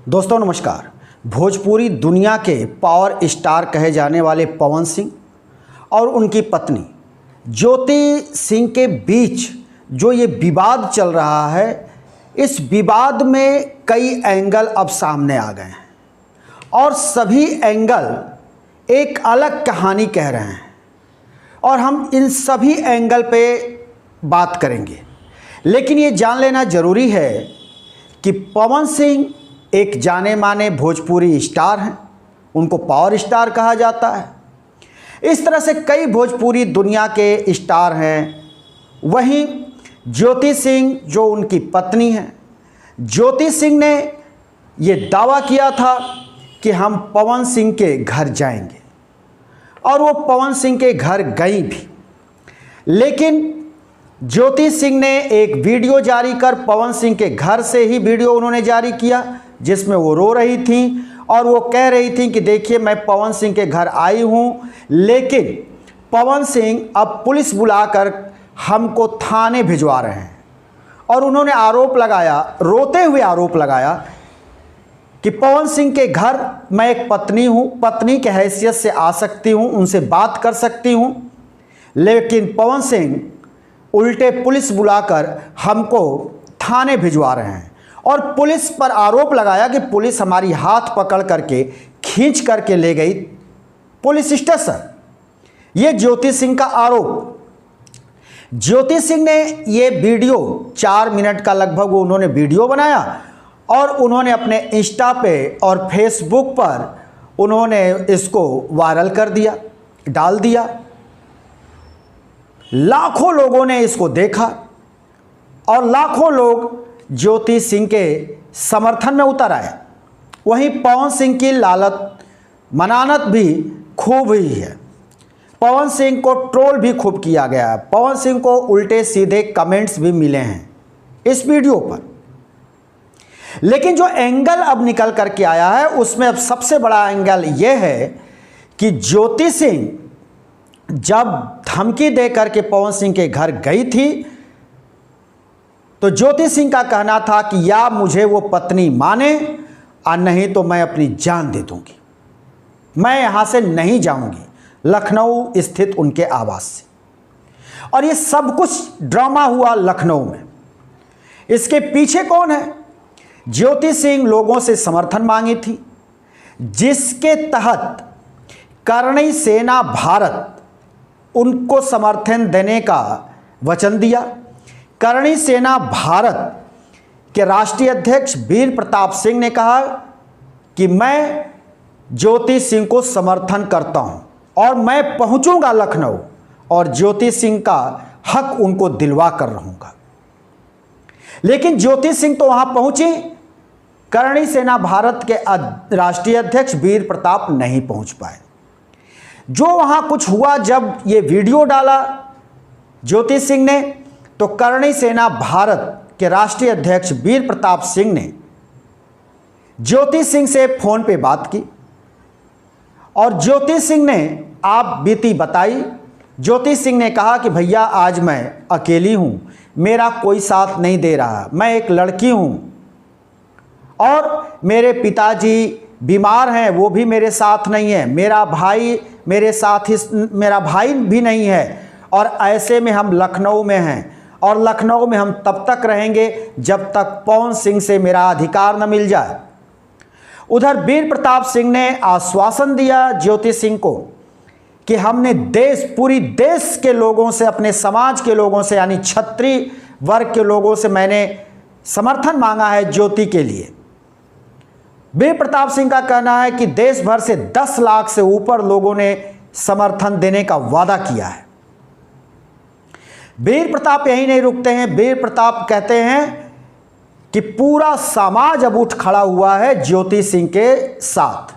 दोस्तों नमस्कार। भोजपुरी दुनिया के पावर स्टार कहे जाने वाले पवन सिंह और उनकी पत्नी ज्योति सिंह के बीच जो ये विवाद चल रहा है, इस विवाद में कई एंगल अब सामने आ गए हैं और सभी एंगल एक अलग कहानी कह रहे हैं और हम इन सभी एंगल पे बात करेंगे। लेकिन ये जान लेना ज़रूरी है कि पवन सिंह एक जाने माने भोजपुरी स्टार हैं, उनको पावर स्टार कहा जाता है। इस तरह से कई भोजपुरी दुनिया के स्टार हैं। वहीं ज्योति सिंह जो उनकी पत्नी हैं, ज्योति सिंह ने ये दावा किया था कि हम पवन सिंह के घर जाएंगे और वो पवन सिंह के घर गई भी। लेकिन ज्योति सिंह ने एक वीडियो जारी कर पवन सिंह के घर से ही वीडियो उन्होंने जारी किया, जिसमें वो रो रही थी और वो कह रही थी कि देखिए मैं पवन सिंह के घर आई हूँ, लेकिन पवन सिंह अब पुलिस बुलाकर हमको थाने भिजवा रहे हैं। और उन्होंने आरोप लगाया, रोते हुए आरोप लगाया कि पवन सिंह के घर मैं एक पत्नी हूँ, पत्नी के हैसियत से आ सकती हूँ, उनसे बात कर सकती हूँ, लेकिन पवन सिंह उल्टे पुलिस बुलाकर हमको थाने भिजवा रहे हैं। और पुलिस पर आरोप लगाया कि पुलिस हमारी हाथ पकड़ करके खींच करके ले गई पुलिस स्टेशन। ये ज्योति सिंह का आरोप। ज्योति सिंह ने ये वीडियो 4 मिनट का लगभग उन्होंने वीडियो बनाया और उन्होंने अपने इंस्टा पे और फेसबुक पर उन्होंने इसको वायरल कर दिया, डाल दिया। लाखों लोगों ने इसको देखा और लाखों लोग ज्योति सिंह के समर्थन में उतर आए। वहीं पवन सिंह की लालत मनानत भी खूब हुई है। पवन सिंह को ट्रोल भी खूब किया गया है। पवन सिंह को उल्टे सीधे कमेंट्स भी मिले हैं इस वीडियो पर। लेकिन जो एंगल अब निकल करके आया है, उसमें अब सबसे बड़ा एंगल यह है कि ज्योति सिंह जब धमकी दे करके पवन सिंह के घर गई थी, तो ज्योति सिंह का कहना था कि या मुझे वो पत्नी माने और नहीं तो मैं अपनी जान दे दूंगी, मैं यहाँ से नहीं जाऊंगी, लखनऊ स्थित उनके आवास से। और ये सब कुछ ड्रामा हुआ लखनऊ में। इसके पीछे कौन है? ज्योति सिंह लोगों से समर्थन मांगी थी, जिसके तहत करणी सेना भारत उनको समर्थन देने का वचन दिया। करणी सेना भारत के राष्ट्रीय अध्यक्ष वीर प्रताप सिंह ने कहा कि मैं ज्योति सिंह को समर्थन करता हूं और मैं पहुंचूंगा लखनऊ और ज्योति सिंह का हक उनको दिलवा कर रहूंगा। लेकिन ज्योति सिंह तो वहां पहुंची, करणी सेना भारत के राष्ट्रीय अध्यक्ष वीर प्रताप नहीं पहुंच पाए। जो वहां कुछ हुआ, जब ये वीडियो डाला ज्योति सिंह ने, तो करणी सेना भारत के राष्ट्रीय अध्यक्ष वीर प्रताप सिंह ने ज्योति सिंह से फोन पे बात की और ज्योति सिंह ने आप बीती बताई। ज्योति सिंह ने कहा कि भैया आज मैं अकेली हूं, मेरा कोई साथ नहीं दे रहा, मैं एक लड़की हूं और मेरे पिताजी बीमार हैं, वो भी मेरे साथ नहीं है, मेरा भाई मेरे साथ ही, मेरा भाई भी नहीं है, और ऐसे में हम लखनऊ में हैं और लखनऊ में हम तब तक रहेंगे जब तक पवन सिंह से मेरा अधिकार न मिल जाए। उधर वीर प्रताप सिंह ने आश्वासन दिया ज्योति सिंह को कि हमने पूरी देश के लोगों से, अपने समाज के लोगों से, यानी क्षत्रिय वर्ग के लोगों से मैंने समर्थन मांगा है ज्योति के लिए। वीर प्रताप सिंह का कहना है कि देश भर से 10 लाख से ऊपर लोगों ने समर्थन देने का वादा किया है। वीर प्रताप यही नहीं रुकते हैं। वीर प्रताप कहते हैं कि पूरा समाज अब उठ खड़ा हुआ है ज्योति सिंह के साथ।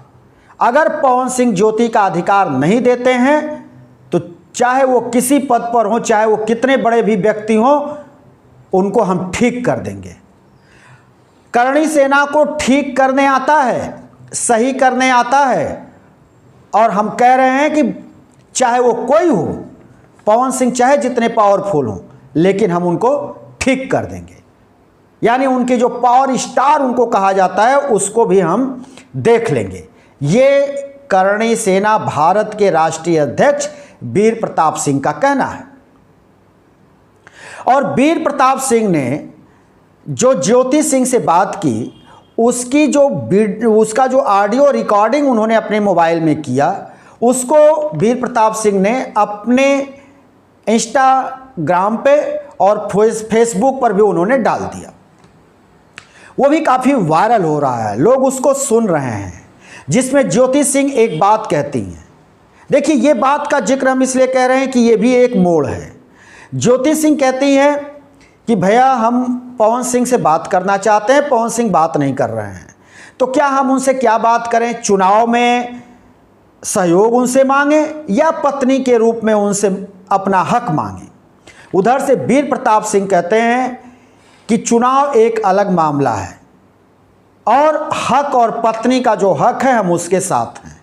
अगर पवन सिंह ज्योति का अधिकार नहीं देते हैं तो चाहे वो किसी पद पर हो, चाहे वो कितने बड़े भी व्यक्ति हों, उनको हम ठीक कर देंगे। करणी सेना को ठीक करने आता है, सही करने आता है, और हम कह रहे हैं कि चाहे वो कोई हो, पवन सिंह चाहे जितने पावरफुल हों, लेकिन हम उनको ठीक कर देंगे। यानी उनके जो पावर स्टार उनको कहा जाता है उसको भी हम देख लेंगे। ये करणी सेना भारत के राष्ट्रीय अध्यक्ष वीर प्रताप सिंह का कहना है। और वीर प्रताप सिंह ने जो ज्योति सिंह से बात की, उसका जो ऑडियो रिकॉर्डिंग उन्होंने अपने मोबाइल में किया, उसको वीर प्रताप सिंह ने अपने इंस्टाग्राम पे और फेसबुक पर भी उन्होंने डाल दिया। वो भी काफ़ी वायरल हो रहा है, लोग उसको सुन रहे हैं, जिसमें ज्योति सिंह एक बात कहती हैं। देखिए, ये बात का जिक्र हम इसलिए कह रहे हैं कि ये भी एक मोड़ है। ज्योति सिंह कहती हैं कि भैया हम पवन सिंह से बात करना चाहते हैं, पवन सिंह बात नहीं कर रहे हैं, तो क्या हम उनसे क्या बात करें? चुनाव में सहयोग उनसे मांगे या पत्नी के रूप में उनसे अपना हक मांगे? उधर से वीर प्रताप सिंह कहते हैं कि चुनाव एक अलग मामला है और हक और पत्नी का जो हक है हम उसके साथ हैं।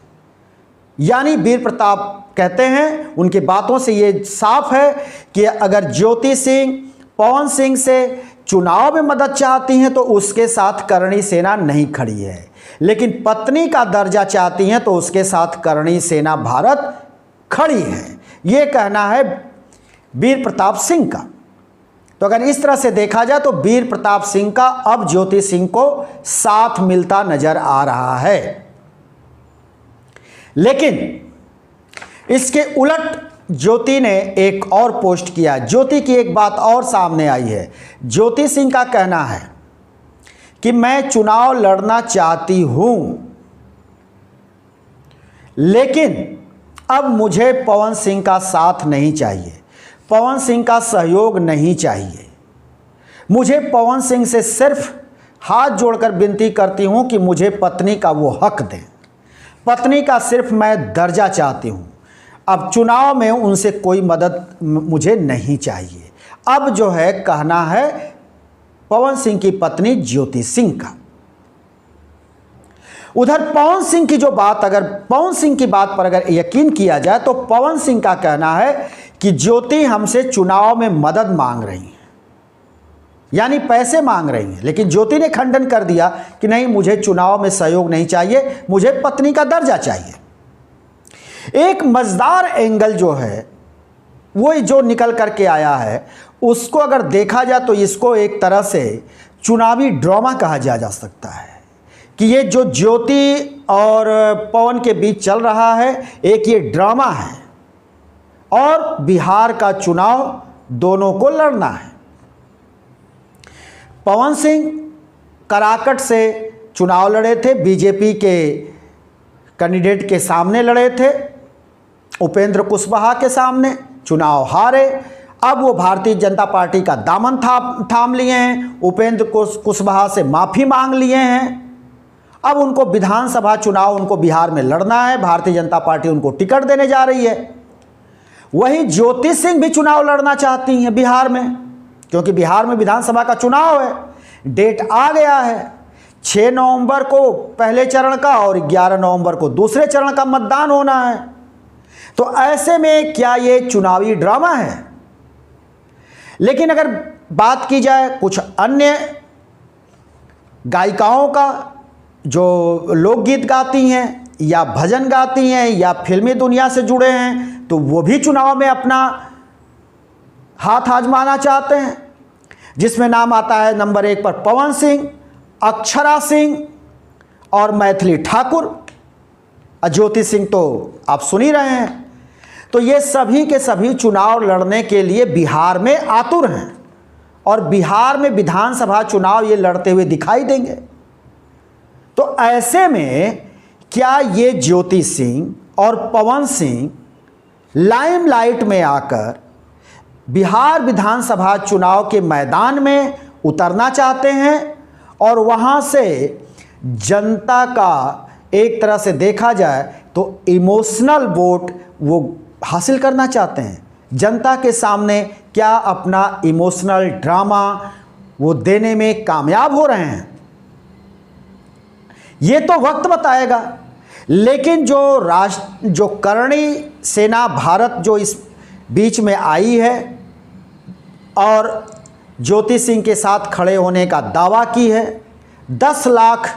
यानी वीर प्रताप कहते हैं, उनकी बातों से ये साफ है कि अगर ज्योति सिंह पवन सिंह से चुनाव में मदद चाहती हैं तो उसके साथ करणी सेना नहीं खड़ी है, लेकिन पत्नी का दर्जा चाहती हैं तो उसके साथ करणी सेना भारत खड़ी है। ये कहना है वीर प्रताप सिंह का। तो अगर इस तरह से देखा जाए तो वीर प्रताप सिंह का अब ज्योति सिंह को साथ मिलता नजर आ रहा है। लेकिन इसके उलट ज्योति ने एक और पोस्ट किया। ज्योति की एक बात और सामने आई है। ज्योति सिंह का कहना है कि मैं चुनाव लड़ना चाहती हूं, लेकिन अब मुझे पवन सिंह का साथ नहीं चाहिए, पवन सिंह का सहयोग नहीं चाहिए। मुझे पवन सिंह से सिर्फ हाथ जोड़कर विनती करती हूं कि मुझे पत्नी का वो हक दें, पत्नी का सिर्फ मैं दर्जा चाहती हूं। अब चुनाव में उनसे कोई मदद मुझे नहीं चाहिए। अब जो है कहना है पवन सिंह की पत्नी ज्योति सिंह का। उधर पवन सिंह की जो बात, अगर पवन सिंह की बात पर अगर यकीन किया जाए तो पवन सिंह का कहना है कि ज्योति हमसे चुनाव में मदद मांग रही है, यानी पैसे मांग रही हैं, लेकिन ज्योति ने खंडन कर दिया कि नहीं, मुझे चुनाव में सहयोग नहीं चाहिए, मुझे पत्नी का दर्जा चाहिए। एक मजेदार एंगल जो है वो जो निकल करके आया है, उसको अगर देखा जाए तो इसको एक तरह से चुनावी ड्रामा कहा जा सकता है कि ये जो ज्योति और पवन के बीच चल रहा है, एक ये ड्रामा है और बिहार का चुनाव दोनों को लड़ना है। पवन सिंह कराकट से चुनाव लड़े थे, बीजेपी के कैंडिडेट के सामने लड़े थे, उपेंद्र कुशवाहा के सामने, चुनाव हारे। अब वो भारतीय जनता पार्टी का दामन थाम लिए हैं, उपेंद्र कुशवाहा से माफ़ी मांग लिए हैं। अब उनको विधानसभा चुनाव उनको बिहार में लड़ना है, भारतीय जनता पार्टी उनको टिकट देने जा रही है। वहीं ज्योति सिंह भी चुनाव लड़ना चाहती हैं बिहार में, क्योंकि बिहार में विधानसभा का चुनाव है, डेट आ गया है। 6 नवंबर को पहले चरण का और 11 नवंबर को दूसरे चरण का मतदान होना है। तो ऐसे में क्या ये चुनावी ड्रामा है? लेकिन अगर बात की जाए कुछ अन्य गायिकाओं का जो लोकगीत गाती हैं या भजन गाती हैं या फिल्मी दुनिया से जुड़े हैं, तो वो भी चुनाव में अपना हाथ आजमाना चाहते हैं, जिसमें नाम आता है नंबर 1 पर पवन सिंह, अक्षरा सिंह और मैथिली ठाकुर। ज्योति सिंह तो आप सुन ही रहे हैं। तो ये सभी के सभी चुनाव लड़ने के लिए बिहार में आतुर हैं और बिहार में विधानसभा चुनाव ये लड़ते हुए दिखाई देंगे। तो ऐसे में क्या ये ज्योति सिंह और पवन सिंह लाइमलाइट में आकर बिहार विधानसभा चुनाव के मैदान में उतरना चाहते हैं और वहाँ से जनता का एक तरह से देखा जाए तो इमोशनल वोट वो हासिल करना चाहते हैं? जनता के सामने क्या अपना इमोशनल ड्रामा वो देने में कामयाब हो रहे हैं? ये तो वक्त बताएगा। लेकिन जो करणी सेना भारत जो इस बीच में आई है और ज्योति सिंह के साथ खड़े होने का दावा की है, 10 लाख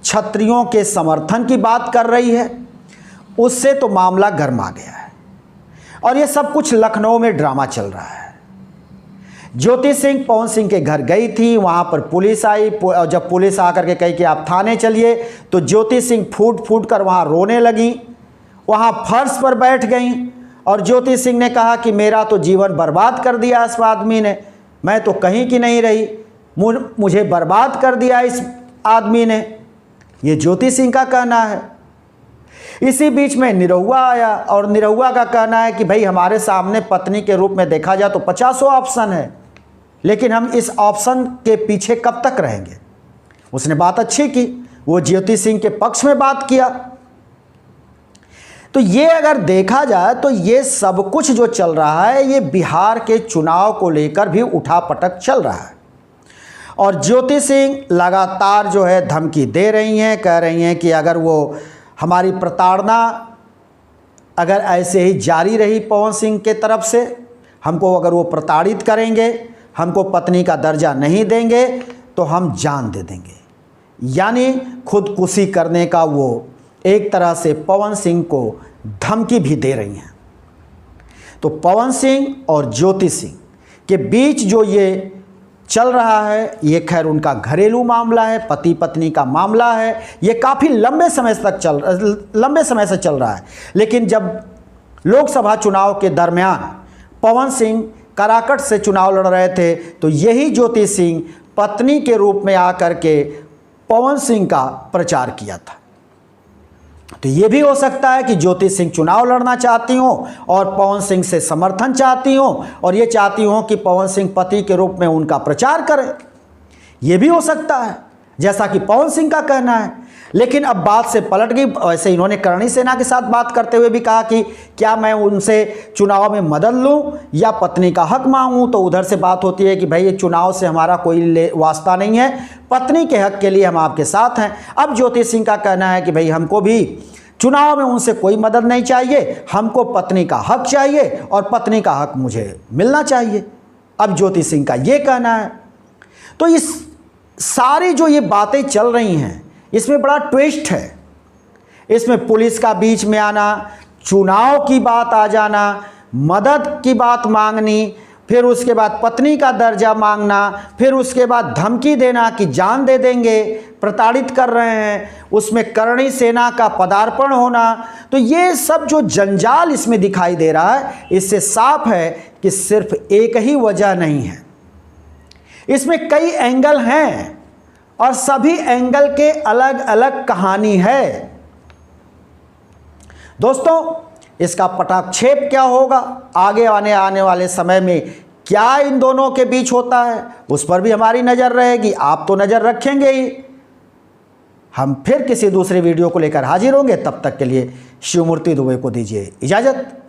क्षत्रियों के समर्थन की बात कर रही है, उससे तो मामला गर्मा गया है। और ये सब कुछ लखनऊ में ड्रामा चल रहा है। ज्योति सिंह पवन सिंह के घर गई थी, वहाँ पर पुलिस आई और जब पुलिस आकर के कही कि आप थाने चलिए, तो ज्योति सिंह फूट फूट कर वहाँ रोने लगी, वहाँ फर्श पर बैठ गई और ज्योति सिंह ने कहा कि मेरा तो जीवन बर्बाद कर दिया इस आदमी ने, मैं तो कहीं की नहीं रही, मुझे बर्बाद कर दिया इस आदमी ने। ये ज्योति सिंह का कहना है। इसी बीच में निरहुआ आया और निरहुआ का कहना है कि भाई हमारे सामने पत्नी के रूप में देखा जाए तो 50 ऑप्शन है, लेकिन हम इस ऑप्शन के पीछे कब तक रहेंगे। उसने बात अच्छी की, वो ज्योति सिंह के पक्ष में बात किया। तो ये अगर देखा जाए तो ये सब कुछ जो चल रहा है ये बिहार के चुनाव को लेकर भी उठापटक चल रहा है। और ज्योति सिंह लगातार जो है धमकी दे रही हैं, कह रही हैं कि अगर वो हमारी प्रताड़ना अगर ऐसे ही जारी रही पवन सिंह के तरफ से, हमको अगर वो प्रताड़ित करेंगे, हमको पत्नी का दर्जा नहीं देंगे तो हम जान दे देंगे। यानी खुदकुशी करने का वो एक तरह से पवन सिंह को धमकी भी दे रही हैं। तो पवन सिंह और ज्योति सिंह के बीच जो ये चल रहा है, ये खैर उनका घरेलू मामला है, पति पत्नी का मामला है, ये काफ़ी लंबे समय से चल रहा है। लेकिन जब लोकसभा चुनाव के दरमियान पवन सिंह कराकट से चुनाव लड़ रहे थे तो यही ज्योति सिंह पत्नी के रूप में आकर के पवन सिंह का प्रचार किया था। तो ये भी हो सकता है कि ज्योति सिंह चुनाव लड़ना चाहती हों और पवन सिंह से समर्थन चाहती हों और ये चाहती हों कि पवन सिंह पति के रूप में उनका प्रचार करें। ये भी हो सकता है, जैसा कि पवन सिंह का कहना है। लेकिन अब बात से पलट गई। वैसे इन्होंने करणी सेना के साथ बात करते हुए भी कहा कि क्या मैं उनसे चुनाव में मदद लूं या पत्नी का हक मांगूं। तो उधर से बात होती है कि भाई ये चुनाव से हमारा कोई वास्ता नहीं है, पत्नी के हक के लिए हम आपके साथ हैं। अब ज्योति सिंह का कहना है कि भाई हमको भी चुनाव में उनसे कोई मदद नहीं चाहिए, हमको पत्नी का हक चाहिए और पत्नी का हक मुझे मिलना चाहिए। अब ज्योति सिंह का ये कहना है। तो इस सारी जो ये बातें चल रही हैं इसमें बड़ा ट्विस्ट है। इसमें पुलिस का बीच में आना, चुनाव की बात आ जाना, मदद की बात मांगनी, फिर उसके बाद पत्नी का दर्जा मांगना, फिर उसके बाद धमकी देना कि जान दे देंगे, प्रताड़ित कर रहे हैं, उसमें करणी सेना का पदार्पण होना। तो ये सब जो जंजाल इसमें दिखाई दे रहा है, इससे साफ है कि सिर्फ एक ही वजह नहीं है, इसमें कई एंगल हैं और सभी एंगल के अलग अलग कहानी है। दोस्तों, इसका पटाक्षेप क्या होगा, आगे आने वाले समय में क्या इन दोनों के बीच होता है, उस पर भी हमारी नज़र रहेगी। आप तो नज़र रखेंगे ही। हम फिर किसी दूसरे वीडियो को लेकर हाजिर होंगे। तब तक के लिए शिवमूर्ति दुबे को दीजिए इजाज़त।